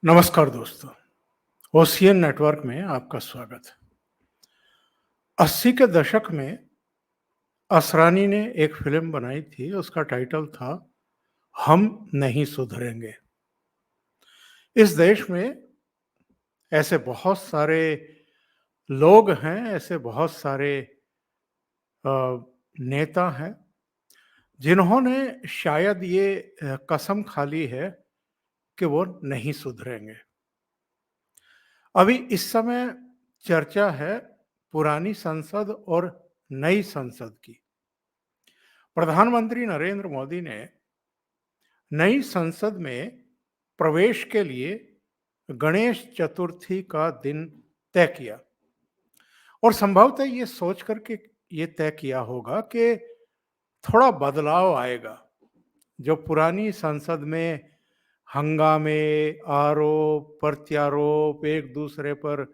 नमस्कार दोस्तों, ocean network में आपका स्वागत है। 80 के दशक में असरानी ने एक फिल्म बनाई थी, उसका टाइटल था हम नहीं सुधरेंगे। इस देश में ऐसे बहुत सारे लोग हैं, ऐसे बहुत सारे अ, नेता हैं, जिन्होंने शायद ये कसम खा ली है कि वो नहीं सुधरेंगे। अभी इस समय चर्चा है पुरानी संसद और नई संसद की। प्रधानमंत्री नरेंद्र मोदी ने नई संसद में प्रवेश के लिए गणेश चतुर्थी का दिन तय किया और संभवतः ये सोच करके ये तय किया होगा कि थोड़ा बदलाव आएगा। जो पुरानी संसद में हंगामे, आरोप प्रत्यारोप, एक दूसरे पर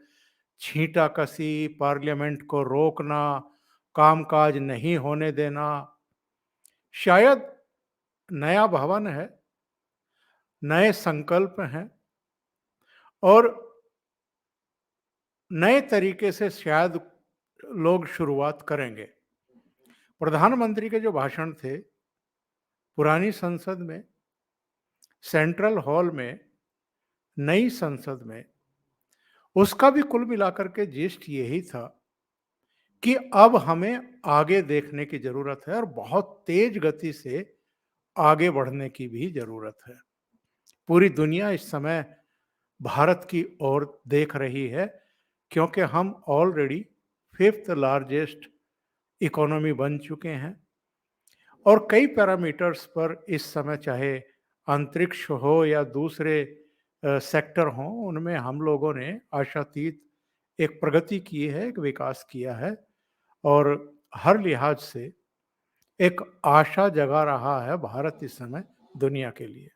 छींटाकशी, पार्लियामेंट को रोकना, कामकाज नहीं होने देना, शायद नया भवन है, नए संकल्प हैं और नए तरीके से शायद लोग शुरुआत करेंगे। प्रधानमंत्री के जो भाषण थे पुरानी संसद में, सेंट्रल हॉल में, नई संसद में, उसका भी कुल मिलाकर के जिस्ट यही था कि अब हमें आगे देखने की जरूरत है और बहुत तेज गति से आगे बढ़ने की भी जरूरत है। पूरी दुनिया इस समय भारत की ओर देख रही है, क्योंकि हम ऑलरेडी फिफ्थ लार्जेस्ट इकोनॉमी बन चुके हैं और कई पैरामीटर्स पर इस समय, चाहे अंतरिक्ष हो या दूसरे सेक्टर हों, उनमें हम लोगों ने आशातीत एक प्रगति की है, एक विकास किया है और हर लिहाज से एक आशा जगा रहा है भारत इस समय दुनिया के लिए।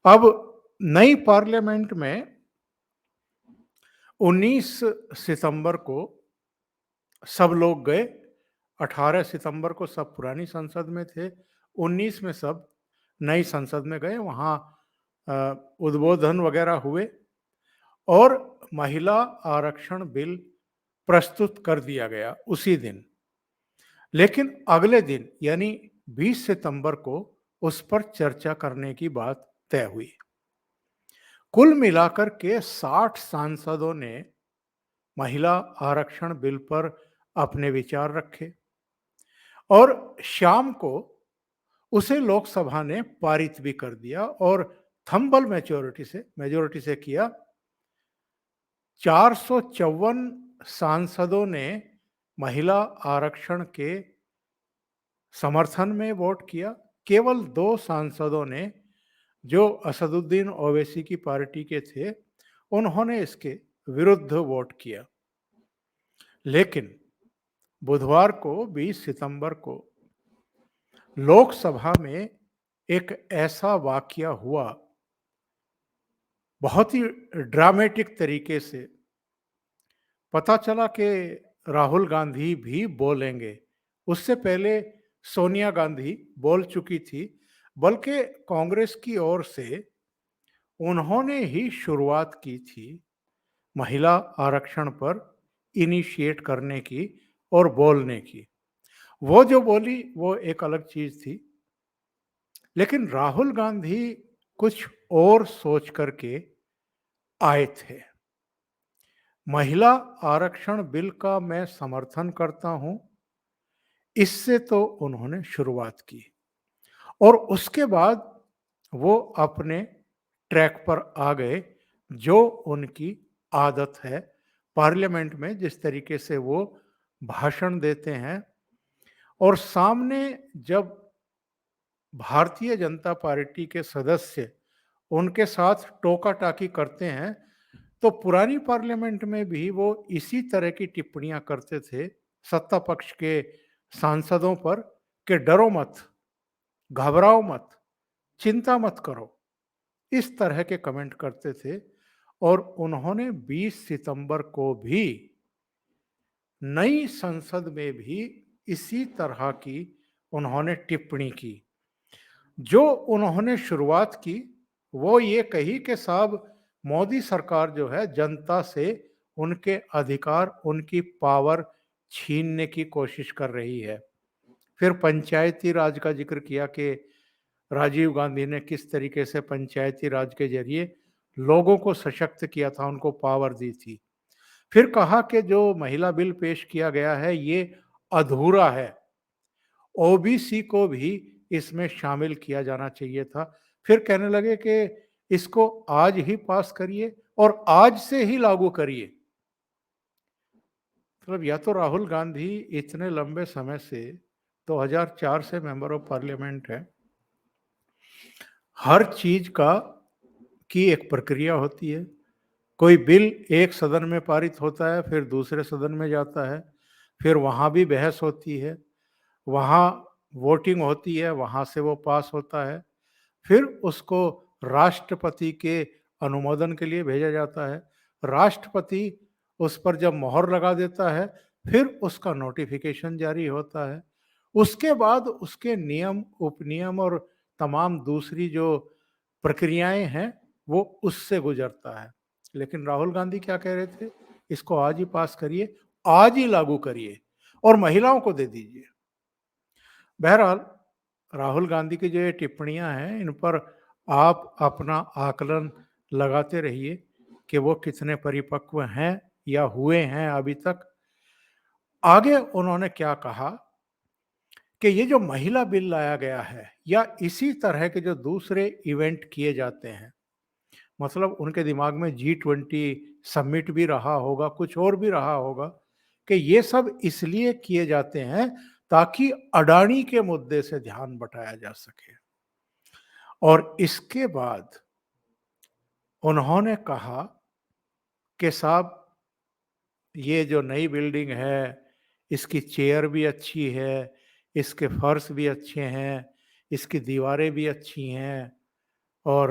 अब नई पार्लियामेंट में 19 सितंबर को सब लोग गए। 18 सितंबर को सब पुरानी संसद में थे, 19 में सब नई संसद में गए। वहाँ उद्बोधन वगैरह हुए और महिला आरक्षण बिल प्रस्तुत कर दिया गया उसी दिन। लेकिन अगले दिन यानी 20 सितंबर को उस पर चर्चा करने की बात तय हुई। कुल मिलाकर के 60 सांसदों ने महिला आरक्षण बिल पर अपने विचार रखे और शाम को उसे लोकसभा ने पारित भी कर दिया और थंबल मेजोरिटी से किया। 454 सांसदों ने महिला आरक्षण के समर्थन में वोट किया। केवल 2 सांसदों ने, जो असदुद्दीन ओवैसी की पार्टी के थे, उन्होंने इसके विरुद्ध वोट किया। लेकिन बुधवार को 20 सितंबर को लोकसभा में एक ऐसा वाकया हुआ, बहुत ही ड्रामेटिक तरीके से। पता चला कि राहुल गांधी भी बोलेंगे। उससे पहले सोनिया गांधी बोल चुकी थी, बल्कि कांग्रेस की ओर से उन्होंने ही शुरुआत की थी महिला आरक्षण पर इनिशिएट करने की और बोलने की। वो जो बोली वो एक अलग चीज थी, लेकिन राहुल गांधी कुछ और सोच करके आए थे। महिला आरक्षण बिल का मैं समर्थन करता हूं, इससे तो उन्होंने शुरुआत की और उसके बाद वो अपने ट्रैक पर आ गए, जो उनकी आदत है। पार्लियामेंट में जिस तरीके से वो भाषण देते हैं और सामने जब भारतीय जनता पार्टी के सदस्य उनके साथ टोका टाकी करते हैं, तो पुरानी पार्लियामेंट में भी वो इसी तरह की टिप्पणियां करते थे सत्ता पक्ष के सांसदों पर कि डरो मत, घबराओ मत, चिंता मत करो। इस तरह के कमेंट करते थे और उन्होंने 20 सितंबर को भी नई संसद में भी इसी तरह की उन्होंने टिप्पणी की। जो उन्होंने शुरुआत की वो ये कही कि साहब मोदी सरकार जो है जनता से उनके अधिकार, उनकी पावर छीनने की कोशिश कर रही है। फिर पंचायती राज का जिक्र किया कि राजीव गांधी ने किस तरीके से पंचायती राज के जरिए लोगों को सशक्त किया था, उनको पावर दी थी। फिर कहा कि जो महिला बिल पेश किया गया है ये अधूरा है, ओबीसी को भी इसमें शामिल किया जाना चाहिए था। फिर कहने लगे कि इसको आज ही पास करिए और आज से ही लागू करिए। मतलब या तो राहुल गांधी इतने लंबे समय से 2004 से मेंबर ऑफ पार्लियामेंट है, हर चीज की एक प्रक्रिया होती है। कोई बिल एक सदन में पारित होता है, फिर दूसरे सदन में जाता है, फिर वहां भी बहस होती है, वहां वोटिंग होती है, वहां से वो पास होता है, फिर उसको राष्ट्रपति के अनुमोदन के लिए भेजा जाता है। राष्ट्रपति उस पर जब मोहर लगा देता है, फिर उसका नोटिफिकेशन जारी होता है। उसके बाद उसके नियम, उपनियम और तमाम दूसरी जो प्रक्रियाएं हैं, वो उससे गुजरता है। लेकिन राहुल गांधी क्या कह रहे थे? इसको आज ही पास करिए, आज ही लागू करिए और महिलाओं को दे दीजिए। बहरहाल राहुल गांधी की जो ये टिप्पणियां हैं, इन पर आप अपना आकलन लगाते रहिए कि वो कितने परिपक्व हैं या हुए हैं अभी तक। आगे उन्होंने क्या कहा कि ये जो महिला बिल लाया गया है या इसी तरह के जो दूसरे इवेंट किए जाते हैं, मतलब उनके दिमाग में G20 समिट भी रहा होगा, कुछ और भी रहा होगा, कि ये सब इसलिए किए जाते हैं ताकि अडानी के मुद्दे से ध्यान बटाया जा सके। और इसके बाद उन्होंने कहा कि साहब ये जो नई बिल्डिंग है, इसकी चेयर भी अच्छी है, इसके फर्श भी अच्छे हैं, इसकी दीवारें भी अच्छी हैं और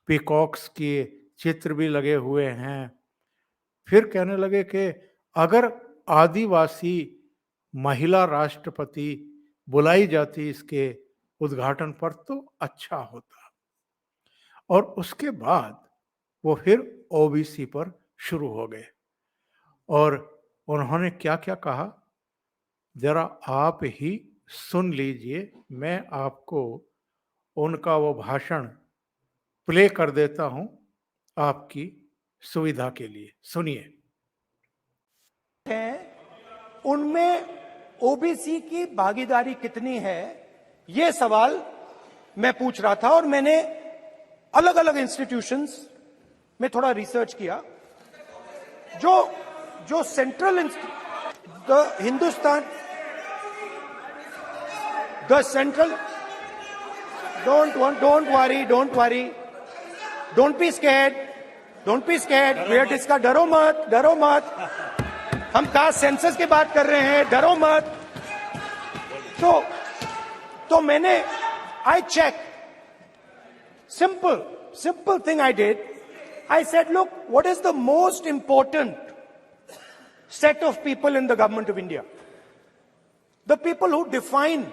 पीकॉक्स के चित्र भी लगे हुए हैं। फिर कहने लगे कि अगर आदिवासी महिला राष्ट्रपति बुलाई जाती इसके उद्घाटन पर तो अच्छा होता। और उसके बाद वो फिर ओबीसी पर शुरू हो गए और उन्होंने क्या क्या कहा, जरा आप ही सुन लीजिए। मैं आपको उनका वो भाषण प्ले कर देता हूं आपकी सुविधा के लिए। सुनिए। उनमें ओबीसी की भागीदारी कितनी है, ये सवाल मैं पूछ रहा था और मैंने अलग अलग इंस्टीट्यूशंस में थोड़ा रिसर्च किया। जो central Hindustan the central don't worry don't be scared where इसका डरो मत हम कास्ट सेंसस की बात कर रहे हैं, डरो मत। तो मैंने I check simple thing I did. I said, look, what is the most important set of people in the government of India? The people who define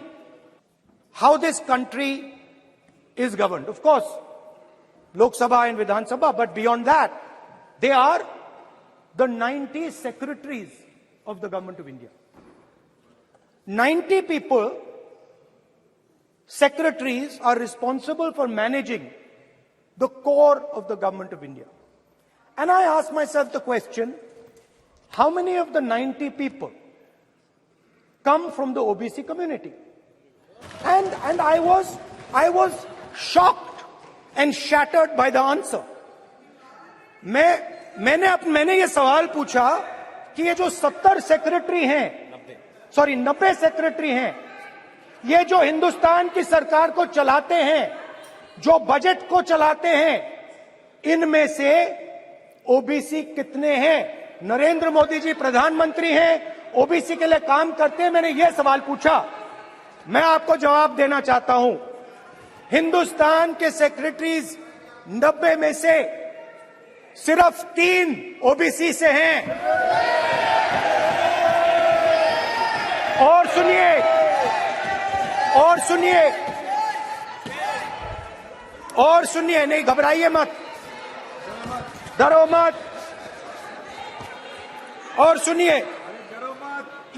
how this country is governed. Of course, Lok Sabha and Vidhan Sabha, but beyond that, they are the 90 secretaries of the government of India. 90 people, secretaries, are responsible for managing the core of the government of India. And I asked myself the question, how many of the 90 people come from the OBC community? And I was shocked and shattered by the answer. मैंने ये सवाल पूछा कि ये जो 70 secretary हैं, 90 secretary हैं, ये जो हिंदुस्तान की सरकार को चलाते हैं, जो बजट को चलाते हैं, इनमें से ओबीसी कितने हैं? नरेंद्र मोदी जी प्रधानमंत्री हैं, ओबीसी के लिए काम करते हैं। मैंने ये सवाल पूछा। मैं आपको जवाब देना चाहता हूं, हिंदुस्तान के सेक्रेटरीज 90 में से सिर्फ 3 ओबीसी से हैं। और सुनिए और सुनिए, नहीं घबराइए मत, डरो मत। और सुनिए,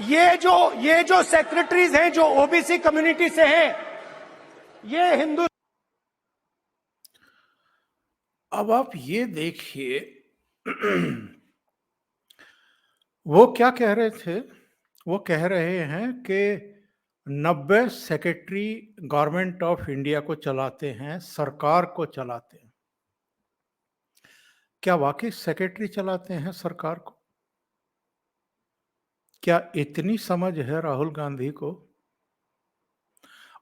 ये जो सेक्रेटरीज हैं जो ओबीसी कम्युनिटी से हैं, ये हिंदू। अब आप ये देखिए वो क्या कह रहे थे? वो कह रहे हैं कि 90 सेक्रेटरी गवर्नमेंट ऑफ इंडिया को चलाते हैं, सरकार को चलाते हैं। क्या वाकई सेक्रेटरी चलाते हैं सरकार को? क्या इतनी समझ है राहुल गांधी को?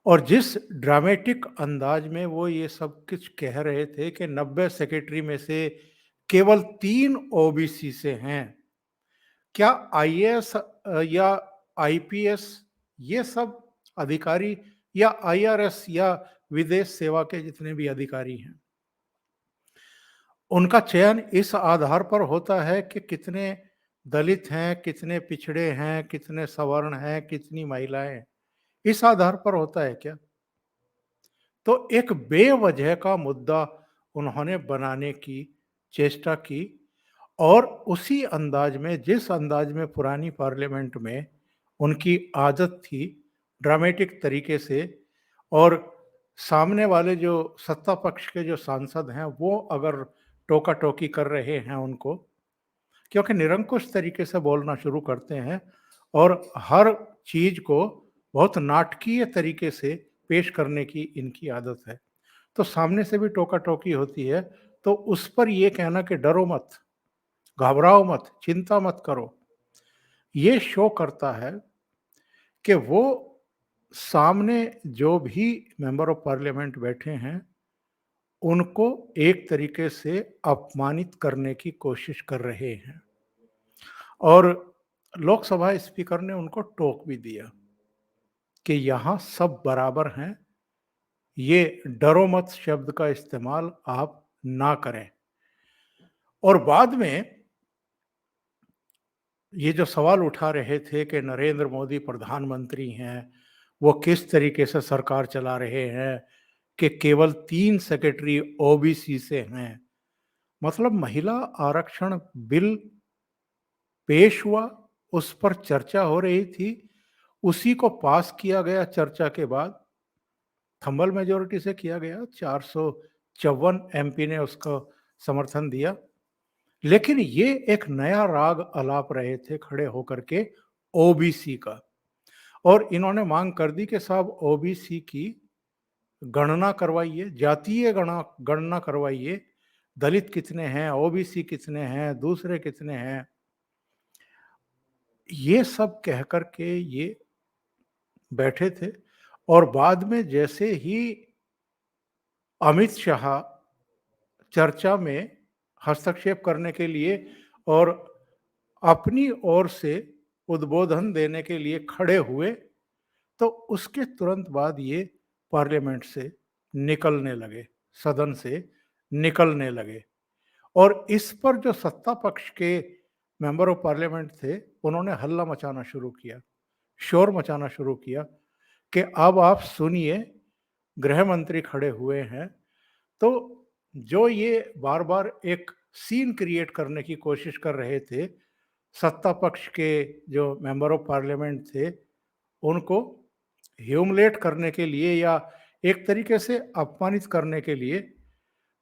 और जिस ड्रामेटिक अंदाज में वो ये सब कुछ कह रहे थे कि 90 सेक्रेटरी में से केवल 3 ओबीसी से हैं, क्या आईएएस या आईपीएस ये सब अधिकारी या आईआरएस या विदेश सेवा के जितने भी अधिकारी हैं, उनका चयन इस आधार पर होता है कि कितने दलित हैं, कितने पिछड़े हैं, कितने सवर्ण हैं, कितनी महिलाएं हैं, इस आधार पर होता है क्या? तो एक बेवजह का मुद्दा उन्होंने बनाने की चेष्टा की और उसी अंदाज में, जिस अंदाज में पुरानी पार्लियामेंट में उनकी आदत थी, ड्रामेटिक तरीके से, और सामने वाले जो सत्ता पक्ष के जो सांसद हैं वो अगर टोका टोकी कर रहे हैं उनको, क्योंकि निरंकुश तरीके से बोलना शुरू करते हैं और हर चीज को बहुत नाटकीय तरीके से पेश करने की इनकी आदत है, तो सामने से भी टोका टोकी होती है, तो उस पर ये कहना कि डरो मत, घबराओ मत, चिंता मत करो, ये शो करता है कि वो सामने जो भी मेंबर ऑफ पार्लियामेंट बैठे हैं उनको एक तरीके से अपमानित करने की कोशिश कर रहे हैं। और लोकसभा स्पीकर ने उनको टोक भी दिया कि यहां सब बराबर हैं, ये डरो मत शब्द का इस्तेमाल आप ना करें। और बाद में ये जो सवाल उठा रहे थे कि नरेंद्र मोदी प्रधानमंत्री हैं, वो किस तरीके से सरकार चला रहे हैं कि केवल 3 सेक्रेटरी ओबीसी से हैं, मतलब महिला आरक्षण बिल पेश हुआ, उस पर चर्चा हो रही थी, उसी को पास किया गया चर्चा के बाद, थंबल मेजोरिटी से किया गया, 454 एमपी ने उसको समर्थन दिया। लेकिन ये एक नया राग अलाप रहे थे खड़े होकर के ओबीसी का, और इन्होंने मांग कर दी कि साहब ओबीसी की गणना करवाइए, जातीय गणना करवाइए, दलित कितने हैं, ओबीसी कितने हैं, दूसरे कितने हैं, ये सब कह कर के ये बैठे थे। और बाद में जैसे ही अमित शाह चर्चा में हस्तक्षेप करने के लिए और अपनी ओर से उद्बोधन देने के लिए खड़े हुए, तो उसके तुरंत बाद ये पार्लियामेंट से निकलने लगे, सदन से निकलने लगे। और इस पर जो सत्ता पक्ष के मेंबर ऑफ पार्लियामेंट थे उन्होंने हल्ला मचाना शुरू किया, शोर मचाना शुरू किया कि अब आप सुनिए, गृह मंत्री खड़े हुए हैं। तो जो ये बार बार एक सीन क्रिएट करने की कोशिश कर रहे थे, सत्ता पक्ष के जो मेंबर ऑफ पार्लियामेंट थे उनको ह्यूमिलेट करने के लिए या एक तरीके से अपमानित करने के लिए,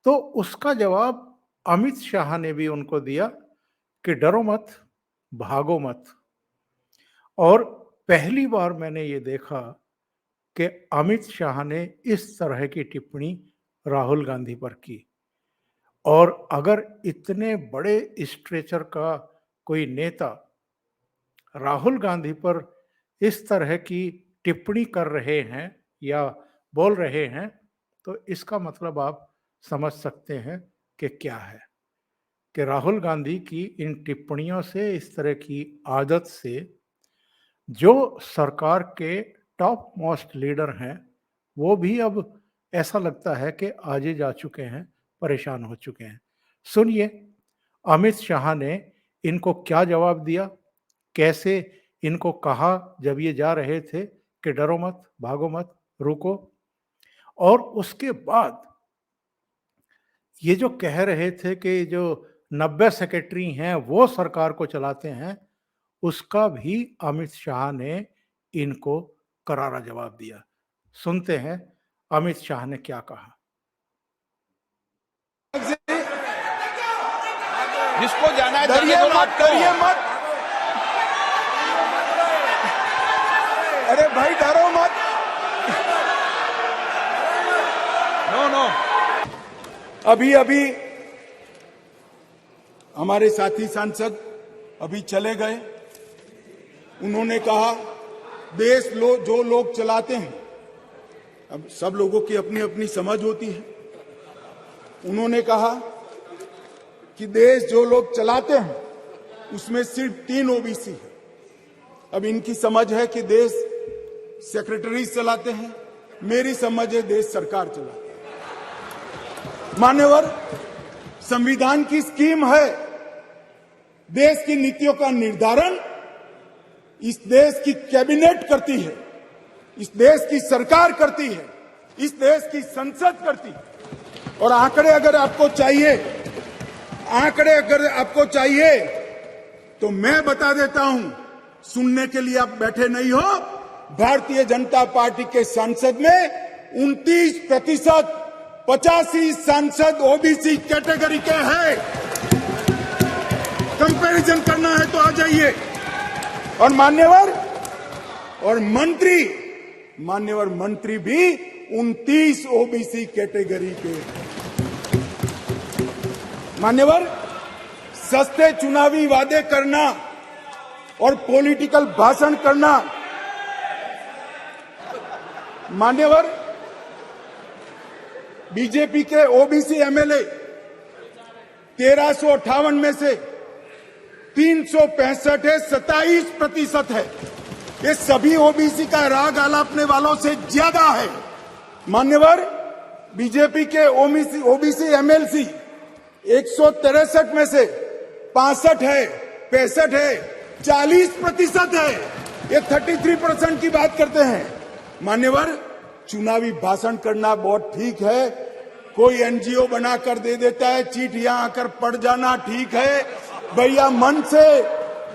तो उसका जवाब अमित शाह ने भी उनको दिया कि डरो मत, भागो मत। और पहली बार मैंने ये देखा कि अमित शाह ने इस तरह की टिप्पणी राहुल गांधी पर की। और अगर इतने बड़े स्ट्रेचर का कोई नेता राहुल गांधी पर इस तरह की टिप्पणी कर रहे हैं या बोल रहे हैं, तो इसका मतलब आप समझ सकते हैं कि क्या है, कि राहुल गांधी की इन टिप्पणियों से, इस तरह की आदत से जो सरकार के टॉप मोस्ट लीडर हैं वो भी अब ऐसा लगता है कि आगे जा चुके हैं, परेशान हो चुके हैं। सुनिए अमित शाह ने इनको क्या जवाब दिया, कैसे इनको कहा जब ये जा रहे थे कि डरो मत, भागो मत, रुको। और उसके बाद ये जो कह रहे थे कि जो 90 सेक्रेटरी हैं वो सरकार को चलाते हैं, उसका भी अमित शाह ने इनको करारा जवाब दिया। सुनते हैं अमित शाह ने क्या कहा। जिसको जाना है डरिए जाने दो मत, आपको। डरिए मत। अरे भाई डरो मत। नो नो अभी हमारे साथी सांसद अभी चले गए। उन्होंने कहा जो लोग चलाते हैं, अब सब लोगों की अपनी अपनी समझ होती है। उन्होंने कहा कि देश जो लोग चलाते हैं उसमें सिर्फ 3 ओबीसी है। अब इनकी समझ है कि देश सेक्रेटरी चलाते हैं, मेरी समझ है देश सरकार चलाती है। मान्यवर, संविधान की स्कीम है, देश की नीतियों का निर्धारण इस देश की कैबिनेट करती है, इस देश की सरकार करती है, इस देश की संसद करती है। और आंकड़े अगर आपको चाहिए तो मैं बता देता हूं, सुनने के लिए आप बैठे नहीं हो। भारतीय जनता पार्टी के सांसद में 29%, 85 सांसद ओबीसी कैटेगरी के हैं। कंपैरिजन करना है तो आ जाइए। और मान्यवर मंत्री भी 29 ओबीसी कैटेगरी के हैं। मान्यवर, सस्ते चुनावी वादे करना और पॉलिटिकल भाषण करना, मान्यवर बीजेपी के ओबीसी एमएलए 1358 में से 365 है, 27% है। ये सभी ओबीसी का राग आलापने वालों से ज्यादा है। मान्यवर, बीजेपी के ओबीसी एमएलसी 163 में से 65 है, 65 है, 40% है। ये 33% की बात करते हैं। मान्यवर, चुनावी भाषण करना बहुत ठीक है, कोई एनजीओ बनाकर दे देता है, चिट्ठियां आकर पढ़ जाना ठीक है। भैया,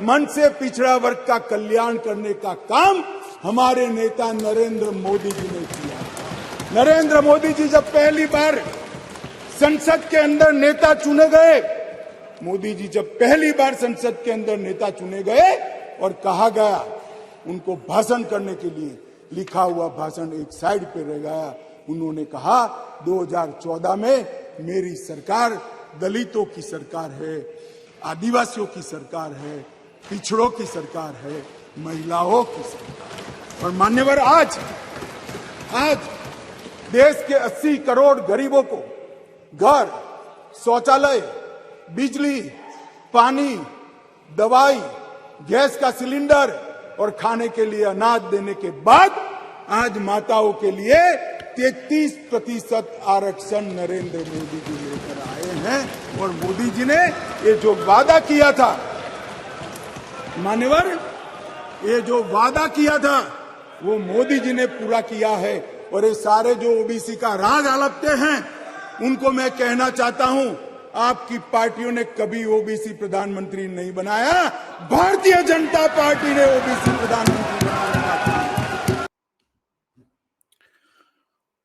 मन से पिछड़ा वर्ग का कल्याण करने का काम हमारे नेता नरेंद्र मोदी जी ने किया। नरेंद्र मोदी जी जब पहली बार संसद के अंदर नेता चुने गए और कहा गया उनको भाषण करने के लिए, लिखा हुआ भाषण एक साइड पे रह गया। उन्होंने कहा 2014 में मेरी सरकार दलितों की सरकार है, आदिवासियों की सरकार है, पिछड़ों की सरकार है, महिलाओं की सरकार। और मान्यवर, आज देश के 80 करोड़ गरीबों को घर, शौचालय, बिजली, पानी, दवाई, गैस का सिलेंडर और खाने के लिए अनाज देने के बाद आज माताओं के लिए 33% आरक्षण नरेंद्र मोदी जी लेकर आए हैं। और मोदी जी ने ये जो वादा किया था, मान्यवर, ये जो वादा किया था वो मोदी जी ने पूरा किया है। और ये सारे जो ओबीसी का राग आलपते हैं, उनको मैं कहना चाहता हूं, आपकी पार्टियों ने कभी ओबीसी प्रधानमंत्री नहीं बनाया, भारतीय जनता पार्टी ने ओबीसी प्रधानमंत्री बनाया।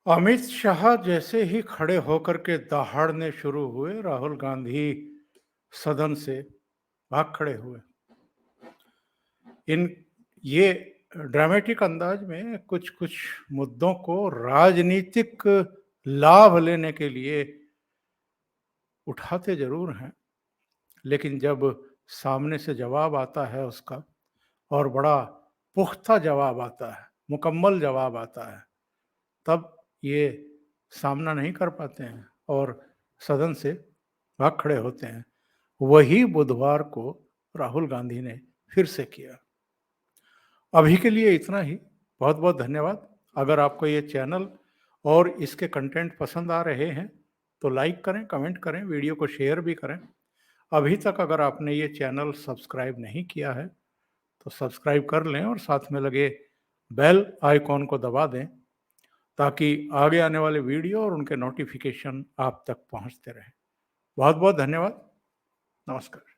अमित शाह जैसे ही खड़े होकर के दहाड़ने शुरू हुए, राहुल गांधी सदन से भाग खड़े हुए। ये ड्रामेटिक अंदाज में कुछ मुद्दों को राजनीतिक लाभ लेने के लिए उठाते जरूर हैं, लेकिन जब सामने से जवाब आता है उसका, और बड़ा पुख्ता जवाब आता है, मुकम्मल जवाब आता है, तब ये सामना नहीं कर पाते हैं और सदन से भाग खड़े होते हैं। वही बुधवार को राहुल गांधी ने फिर से किया। अभी के लिए इतना ही। बहुत बहुत धन्यवाद। अगर आपको ये चैनल और इसके कंटेंट पसंद आ रहे हैं तो लाइक करें, कमेंट करें, वीडियो को शेयर भी करें। अभी तक अगर आपने ये चैनल सब्सक्राइब नहीं किया है तो सब्सक्राइब कर लें और साथ में लगे बेल आइकॉन को दबा दें, ताकि आगे आने वाले वीडियो और उनके नोटिफिकेशन आप तक पहुंचते रहें। बहुत बहुत धन्यवाद। नमस्कार।